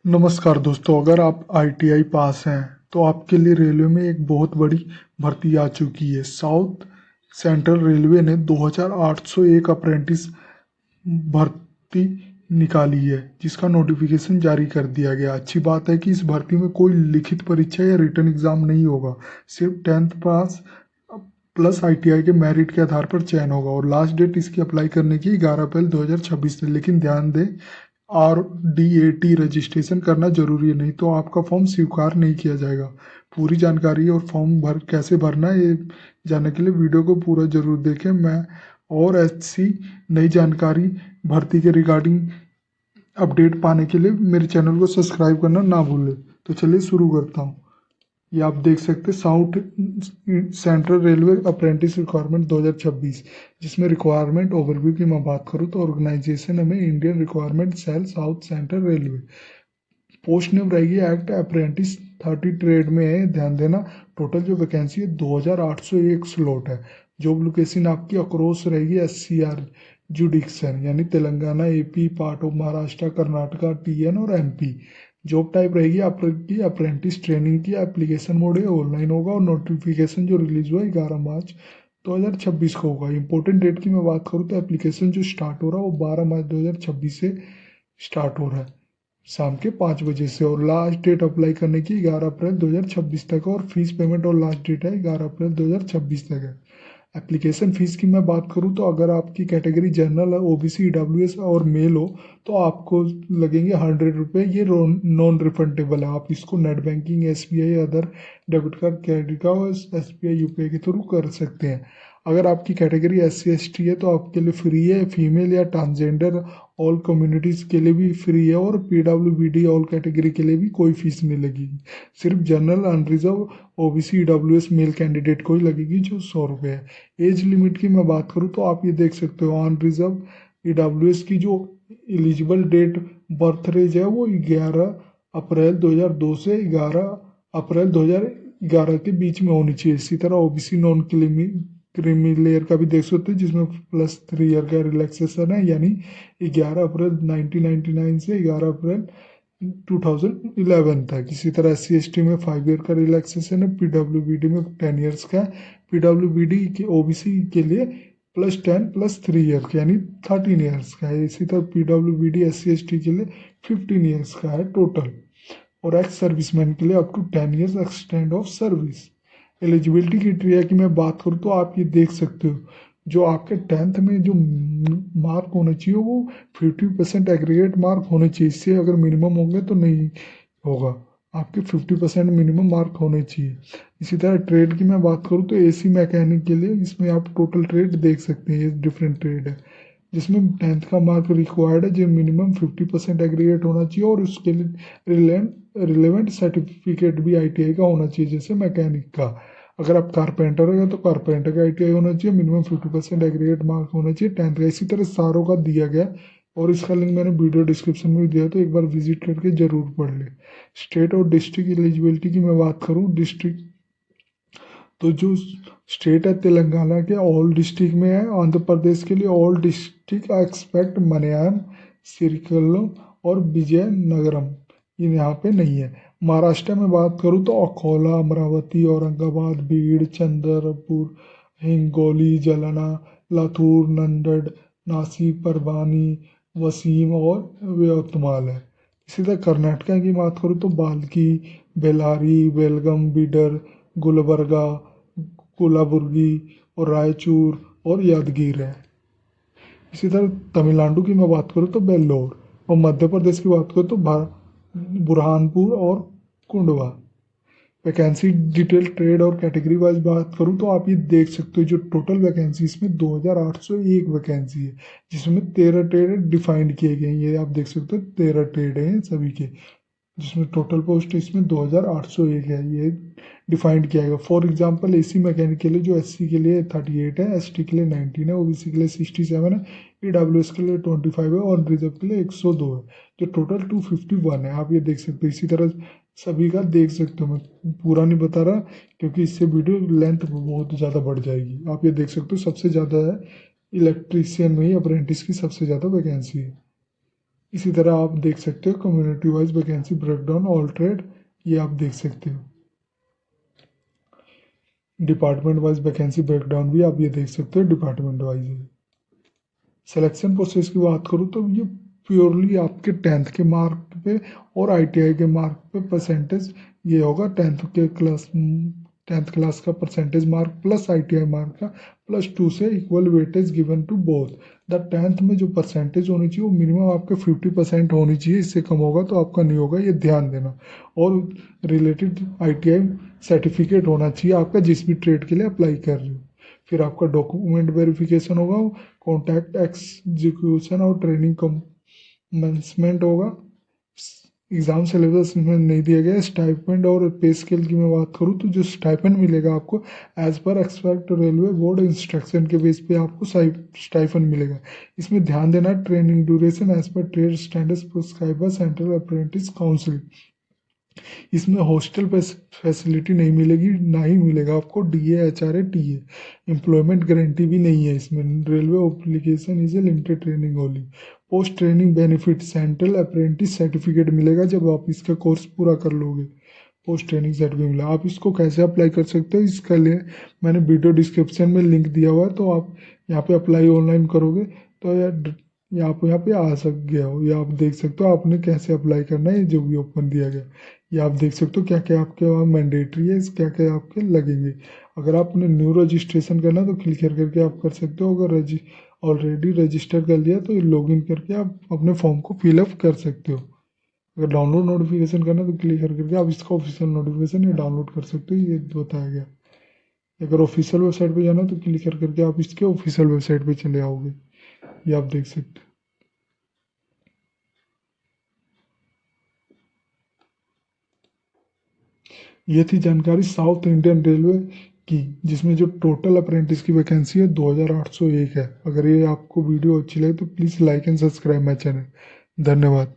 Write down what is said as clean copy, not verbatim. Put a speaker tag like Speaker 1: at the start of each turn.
Speaker 1: नमस्कार दोस्तों, अगर आप आईटीआई पास हैं तो आपके लिए रेलवे में एक बहुत बड़ी भर्ती आ चुकी है। साउथ सेंट्रल रेलवे ने 2801 अप्रेंटिस भर्ती निकाली है, जिसका नोटिफिकेशन जारी कर दिया गया। अच्छी बात है कि इस भर्ती में कोई लिखित परीक्षा या रिटन एग्जाम नहीं होगा, सिर्फ 10th पास प्लस आईटीआई के मेरिट के आधार पर चयन होगा। और लास्ट डेट इसकी अप्लाई करने की 11 अप्रैल 2026 है। लेकिन ध्यान दें, RDAT रजिस्ट्रेशन करना जरूरी है, नहीं तो आपका फॉर्म स्वीकार नहीं किया जाएगा। पूरी जानकारी और फॉर्म कैसे भरना है ये जानने के लिए वीडियो को पूरा जरूर देखें। मैं और ऐसी नई जानकारी भर्ती के रिगार्डिंग अपडेट पाने के लिए मेरे चैनल को सब्सक्राइब करना ना भूलें। तो चलिए शुरू करता हूँ। ये आप देख सकते हैं south central railway apprentice requirement 2026, जिसमें रिक्वायरमेंट ओवरव्यू की मैं बात करूँ तो ऑर्गेनाइजेशन में Indian requirement cell south central railway. Post name रहेगी एक्ट अप्रेंटिस 30 ट्रेड में है, ध्यान देना। टोटल जो वैकेंसी है 2801 स्लॉट है। जॉब लोकेशन आपकी अक्रॉस रहेगी SCR जुडिक्शन, यानी Telangana, AP, part of Maharashtra, Karnataka, TN और MP। जॉब टाइप रहेगी आपकी अप्रेंटिस ट्रेनिंग की। एप्लीकेशन मोड है ऑनलाइन होगा और नोटिफिकेशन जो रिलीज हुआ है 11 मार्च 2026 को होगा। इंपॉर्टेंट डेट की मैं बात करूँ तो एप्लीकेशन जो स्टार्ट हो रहा है वो 12 मार्च 2026 से स्टार्ट हो रहा है, शाम के 5 बजे से। और लास्ट डेट अप्लाई करने की 11 अप्रैल 2026 तक है। और फीस पेमेंट और लास्ट डेट है 11 अप्रैल 2026 तक है। एप्लीकेशन फीस की मैं बात करूं तो अगर आपकी कैटेगरी जनरल है, OBC, EWS और मेल हो तो आपको लगेंगे 100 रुपये। ये नॉन रिफंडेबल है। आप इसको net banking, SBI, other debit card, credit card और SBI UPI के थ्रू कर सकते हैं। अगर आपकी कैटेगरी SC/ST है तो आपके लिए फ्री है। फीमेल या ट्रांसजेंडर ऑल कम्युनिटीज के लिए भी फ्री है। और PWBD ऑल कैटेगरी के लिए भी कोई फीस नहीं लगेगी। सिर्फ general, unreserved, OBC, EWS male candidate को ही लगेगी, जो 100 रुपये है। एज लिमिट की मैं बात करूँ तो आप ये देख सकते हो, अनरिजर्व EWS की जो एलिजिबल डेट बर्थ रेज है वो 11 अप्रैल 2002 से 11 अप्रैल 2011 के बीच में होनी चाहिए। इसी तरह OBC नॉन क्रीमी लेयर का भी देख सकते हैं, जिसमें +3 ईयर का रिलैक्सेशन है, यानी 11 अप्रैल 1999 से 11 अप्रैल 2011 तक। इसी तरह SC/ST में 5 ईयर का रिलैक्सेशन है। PWBD में 10 ईयर्स का है। PWBD के OBC के लिए +10 +3 ईयर का, यानी 13 ईयर्स का है। इसी तरह PWBD SC/ST के लिए 15 ईयर्स का है टोटल। और एक्स सर्विसमैन के लिए up to 10 years extend of service. Eligibility criteria की मैं बात करूँ तो आप ये देख सकते हो, जो आपके 10th में जो मार्क होने चाहिए वो 50% एग्रीगेट मार्क होने चाहिए। इससे अगर मिनिमम होंगे तो नहीं होगा, आपके 50% मिनिमम मार्क होने चाहिए। इसी तरह ट्रेड की मैं बात करूँ तो AC मैकेनिक के लिए इसमें आप टोटल ट्रेड देख सकते हैं, ये डिफरेंट ट्रेड है, जिसमें 10th का मार्क रिक्वायर्ड है, जो मिनिमम 50% एग्रीगेट होना चाहिए। और उसके लिए रिलेवेंट सर्टिफिकेट भी ITI का होना चाहिए, जैसे मैकेनिक का। अगर आप कारपेंटर हो तो कारपेंटर का ITI होना चाहिए, मिनिमम 50% एग्रीगेट मार्क होना चाहिए 10th का। इसी तरह सारों का दिया गया, और इसका लिंक मैंने वीडियो डिस्क्रिप्शन में भी दिया, तो एक बार विजिट करके जरूर पढ़ ले। स्टेट और डिस्ट्रिक्ट एलिजिबिलिटी की मैं बात करूँ, डिस्ट्रिक्ट तो जो स्टेट है तेलंगाना के ऑल डिस्ट्रिक्ट में है। आंध्र प्रदेश के लिए ऑल डिस्ट्रिक्ट एक्सपेक्ट मलयालम, सिरिकल्लम और विजयनगरम, ये यहाँ पे नहीं है। महाराष्ट्र में बात करूँ तो अकोला, अमरावती, औरंगाबाद, बीड़, चंद्रपुर, हिंगोली, जालना, लातूर, नंदड़, नासिक, परभानी, वसीम और यवतमाल है। इसी तरह कर्नाटका की बात करूँ तो बाल्की, बेलारी, बेलगम, बीडर, गुलबर्गा, कोलाबुर्गी और रायचूर और यादगीर है। इसी तरह तमिलनाडु की मैं बात करूँ तो बेल्लोर, और मध्य प्रदेश की बात करूँ तो बुरहानपुर और कुंडवा। वैकेंसी डिटेल ट्रेड और कैटेगरी वाइज बात करूँ तो आप ये देख सकते हो, जो टोटल वैकेंसी इसमें 2801 वैकेंसी है, जिसमें 13 ट्रेड डिफाइंड किए गए हैं। ये आप देख सकते हो 13 ट्रेड हैं सभी के, जिसमें टोटल पोस्ट इसमें 2801 है, ये डिफाइंड किया गया। फॉर एग्जांपल AC मैकेनिक के लिए जो SC के लिए 38 है, ST के लिए 19 है, OBC के लिए 67 है, EWS के लिए 25 है और रिजर्व के लिए 102 है, जो टोटल 251 है। आप ये देख सकते हो। इसी तरह सभी का देख सकते हो, मैं पूरा नहीं बता रहा क्योंकि इससे वीडियो लेंथ बहुत ज़्यादा बढ़ जाएगी। आप ये देख सकते हो, सबसे ज़्यादा है इलेक्ट्रीशियन में ही अप्रेंटिस की सबसे ज़्यादा वैकेंसी है। इसी तरह आप देख सकते हो community wise vacancy breakdown all trade, ये आप देख सकते हो। डिपार्टमेंट वाइज वैकेंसी ब्रेकडाउन भी आप ये देख सकते हो, डिपार्टमेंट वाइज है। सिलेक्शन प्रोसेस की बात करूँ तो ये प्योरली आपके 10th के मार्क पे और आईटीआई के मार्क पे परसेंटेज ये होगा। 10th क्लास का percentage mark plus ITI mark का +2 से equal weightage given to both. The 10th में जो परसेंटेज होनी चाहिए वो मिनिमम आपके 50% होनी चाहिए, इससे कम होगा तो आपका नहीं होगा, ये ध्यान देना। और रिलेटेड आईटीआई सर्टिफिकेट होना चाहिए आपका जिस भी ट्रेड के लिए अप्लाई कर रहे हो। फिर आपका डॉक्यूमेंट वेरिफिकेशन होगा, कॉन्टैक्ट एग्जीक्यूशन और ट्रेनिंग कमेंसमेंट होगा। एग्जाम सिलेबस में नहीं दिया गया। स्टाइपेंड और पे स्केल की मैं बात करूँ तो जो स्टाइपेंड मिलेगा आपको as per expect railway board instruction के बेस पे आपको स्टाइपेंड मिलेगा। इसमें ध्यान देना training duration as per trade standards prescribe by central apprentice council. इसमें हॉस्टल फैसिलिटी नहीं मिलेगी, ना ही मिलेगा आपको DA HRA TA. Employment guarantee भी नहीं है इसमें। Railway obligation is a limited training only. Post training benefit central apprentice certificate मिलेगा जब आप इसका कोर्स पूरा कर लोगे। पोस्ट ट्रेनिंग सर्टिफिकेट मिला। आप इसको कैसे अप्लाई कर सकते हो, इसका लिए मैंने वीडियो डिस्क्रिप्शन में लिंक दिया हुआ है, तो आप यहाँ पे अप्लाई ऑनलाइन करोगे तो यहाँ पे आ सक गया हो। ये आप देख सकते हो आपने कैसे अप्लाई करना है, जो भी ओपन दिया गया। ये आप देख सकते हो क्या क्या आपके वहाँ मैंडेटरी है, क्या क्या आपके लगेंगे। अगर आपने न्यू रजिस्ट्रेशन करना है तो क्लिक करके आप कर सकते हो। अगर ऑलरेडी रजिस्टर कर लिया तो लॉगिन करके आप अपने फॉर्म को फिलअप कर सकते हो। अगर डाउनलोड नोटिफिकेशन करना है तो क्लिक करके आप इसका ऑफिशियल नोटिफिकेशन ये डाउनलोड कर सकते हो, ये बताया गया। अगर ऑफिशियल वेबसाइट पे जाना है तो क्लिक करके आप इसके ऑफिशियल वेबसाइट पे चले आओगे, ये आप देख सकते हो। ये थी जानकारी साउथ इंडियन रेलवे की, जिसमें जो टोटल अप्रेंटिस की वैकेंसी है 2801 है। अगर ये आपको वीडियो अच्छी लगे तो please like and subscribe my channel. धन्यवाद।